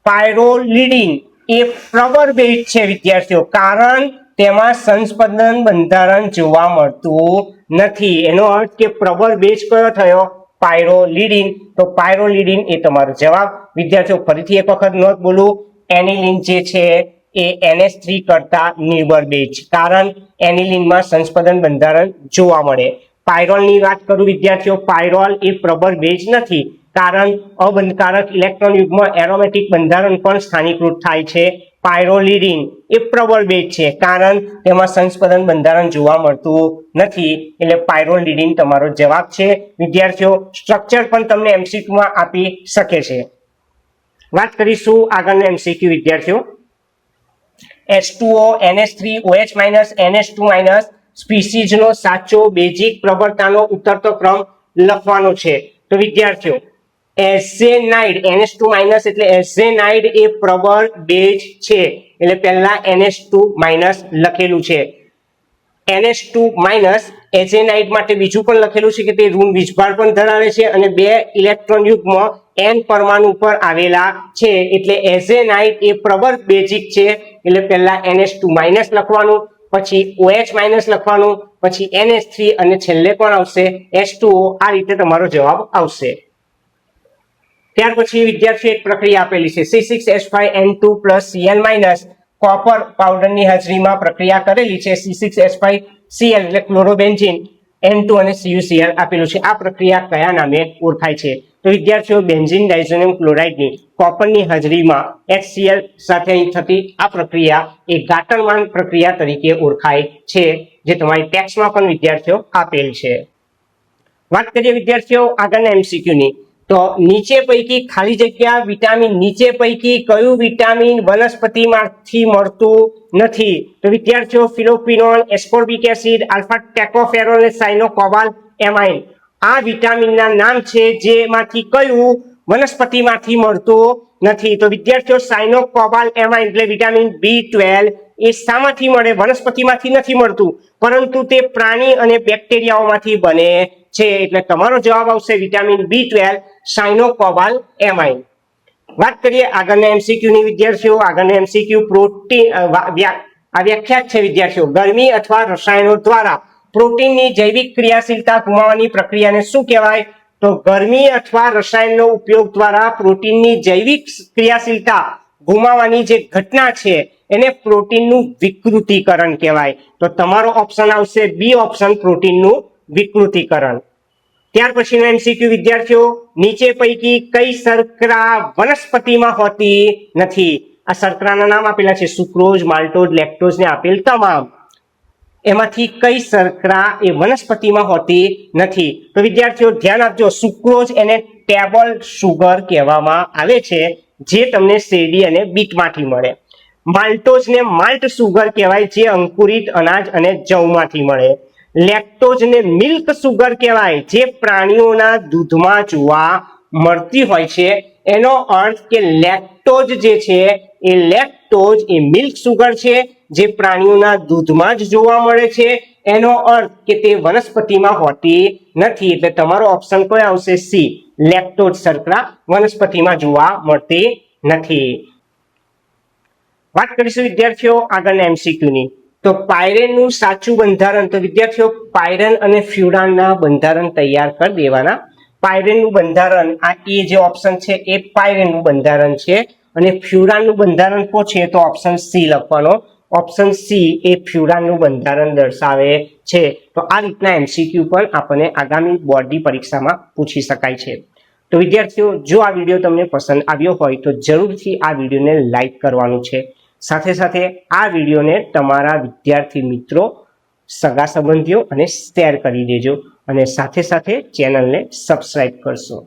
પાયરોલિડિન એ પ્રબળ બેઝ છે વિદ્યાર્થીઓ, કારણ તેમાં સંસ્પંદન બંધારણ જોવા મળતું નથી. એનો અર્થ કે પ્રબળ બેઝ કયો થયો? પાયરોલિડિન. તો પાયરોલિડિન એ તમારો જવાબ. વિદ્યાર્થીઓ ફરીથી એક વખત નોંધ બોલું, એનિલિન જે છે એ NH3 કરતા નિર્બળ બેઝ, કારણ એનિલિનમાં સંસ્પંદન બંધારણ જોવા મળે. પાયરોલની વાત કરું વિદ્યાર્થીઓ, પાયરોલ એ પ્રબળ બેઝ નથી, કારણ અબંધકારક ઇલેક્ટ્રોન યુગ્મ એરોમેટિક બંધારણ પણ સ્થાનીકૃત થાય છે. પાયરોલિડિન એ પ્રબળ બેઝ છે, કારણ તેમાં સંસ્પંદન બંધારણ જોવા મળતું નથી, એટલે પાયરોલિડિન તમારો જવાબ છે. વિદ્યાર્થીઓ સ્ટ્રક્ચર પણ તમને MCQ માં આપી શકે છે. વાત કરીશું આગળનો MCQ વિદ્યાર્થીઓ. H2O, NH3, OH-, NH2- સ્પીસીઝનો સાચો બેઝિક પ્રબળતાનો ઉતરતો ક્રમ લખવાનો છે. તો વિદ્યાર્થીઓ એઝેનાઇડ NH2- એટલે એઝેનાઇડ એ પ્રબળ બેઝ છે, એટલે પહેલા NH2- લખેલું છે. NH2- એઝેનાઇડ માટે બીજું પણ લખેલું છે કે તે ઋણ વીજભાર પણ ધરાવે છે અને 2 ઇલેક્ટ્રોન યુગ્મ N પરમાણુ પર આવેલા છે, એટલે એઝેનાઇડ એ પ્રબળ બેઝિક છે, એટલે પહેલા NH2- લખવાનું, પછી OH- લખવાનું, પછી NH3 અને છેલ્લે કોણ આવશે? H2O. આ રીતે તમારો જવાબ આવશે. ત્યાર પછી વિદ્યાર્થીઓ એક પ્રક્રિયા આપેલી છે C6H5N2 Cl- કોપર પાવડરની હાજરીમાં પ્રક્રિયા કરેલી છે. C6H5Cl એટલે ક્લોરોબેન્ઝીન, N2 અને CuCl આપેલું છે. આ પ્રક્રિયા કયા નામે ઓળખાય છે? તો વિદ્યાર્થીઓ બેન્ઝીન ડાયઝોનિયમ ક્લોરાઇડની કોપરની હાજરીમાં HCl સાથે થતી આ પ્રક્રિયા એ ગાટરમાન પ્રક્રિયા તરીકે ઓળખાય છે, જે તમારી ટેક્સ્ટમાં પણ વિદ્યાર્થીઓ આપેલ છે. વાત કરીએ વિદ્યાર્થીઓ આગળના MCQ ની. તો નીચે પૈકી ખાલી જગ્યા વિટામિન, નીચે પૈકી કયું વિટામિન વનસ્પતિમાંથી મળતું નથી? તો વિદ્યાર્થીઓ ફિલોક્વિનોન, એસ્કોર્બિક એસિડ, આલ્ફા ટેકોફેરોલ અને સાયનોકોબાલ્ટ એમાઇન. આ વિટામિનના નામ છે જેમાંથી કયું વનસ્પતિમાંથી મળતું નથી? તો વિદ્યાર્થીઓ સાયનોકોબાલ્ટ એમાઇન એટલે વિટામિન B12 એ શામાંથી મળે? વનસ્પતિમાંથી નથી મળતું, પરંતુ તે પ્રાણી અને બેક્ટેરિયાઓમાંથી બને છે, એટલે તમારો જવાબ આવશે વિટામિન B12 સાયનોકોબાલ્ટ એમાઇન. વાત કરીએ આગળના MCQ ની વિદ્યાર્થીઓ. આગળના MCQ પ્રોટીન વ્યાખ્યા છે વિદ્યાર્થીઓ. ગરમી અથવા રસાયણો દ્વારા પ્રોટીનની જૈવિક ક્રિયાશીલતા ગુમાવવાની પ્રક્રિયાને શું કહેવાય? તો ગરમી અથવા રસાયણનો ઉપયોગ દ્વારા પ્રોટીનની જૈવિક ક્રિયાશીલતા ગુમાવવાની જે ઘટના છે એને પ્રોટીનનું વિકૃતિકરણ કહેવાય. તો તમારો ઓપ્શન આવશે બી ઓપ્શન, પ્રોટીનનું વિકૃતિકરણ. ત્યાર પછીનો MCQ વિદ્યાર્થીઓ, નીચે પૈકી કઈ શર્કરા વનસ્પતિમાં હોતી નથી? આ શર્કરાના નામ આપેલા છે સુક્રોઝ, માલ્ટોઝ, લેક્ટોઝ ને આપેલ તમામ. એમાંથી કઈ શર્કરા એ વનસ્પતિમાં હોતી નથી? તો વિદ્યાર્થીઓ ધ્યાન આપજો, સુક્રોઝ એને ટેબલ સુગર કહેવામાં આવે છે, જે તમને શેરડી અને બીટમાંથી મળે. માલ્ટોઝ ને માલ્ટ સુગર કહેવાય, જે અંકુરિત અનાજ અને જવમાંથી મળે. લેક્ટોઝ ને મિલ્ક સુગર કહેવાય, જે પ્રાણીઓના દૂધમાં જોવા મળતી હોય છે. એનો અર્થ કે લેક્ટોઝ જે છે એ મિલ્ક સુગર છે, જે પ્રાણીઓના દૂધમાં જ જોવા મળે છે, એનો અર્થ કે તે વનસ્પતિમાં હોતી નથી. એટલે તમારો ઓપ્શન કોઈ આવશે? સી, લેક્ટોઝ શર્કરા વનસ્પતિમાં જોવા મળતી નથી. વાત કરીશું વિદ્યાર્થીઓ આગળના MCQ ની. તો પાયરેનનું સાચું બંધારણ. તો વિદ્યાર્થીઓ પાયરેન અને ફ્યુરાનના બંધારણ તૈયાર કરી દેવાના. પાયરેનનું બંધારણ આ એ જે ઓપ્શન છે એ પાયરેનનું બંધારણ છે અને ફ્યુરાનનું બંધારણ પૂછે તો ઓપ્શન સી લખવાનો. ઓપ્શન સી એ ફ્યુરાનનું બંધારણ દર્શાવે છે. તો આ રીતના MCQ પણ આપણને આગામી બોર્ડની પરીક્ષામાં પૂછી શકાય છે. તો વિદ્યાર્થીઓ જો આ વિડીયો તમને પસંદ આવ્યો હોય તો જરૂરથી આ વિડીયોને લાઈક કરવાનું છે. સાથે સાથે આ વિડીયોને તમારા વિદ્યાર્થી મિત્રો, સગા સંબંધીઓ અને શેર કરી દેજો અને સાથે સાથે ચેનલને સબસ્ક્રાઇબ કરશો.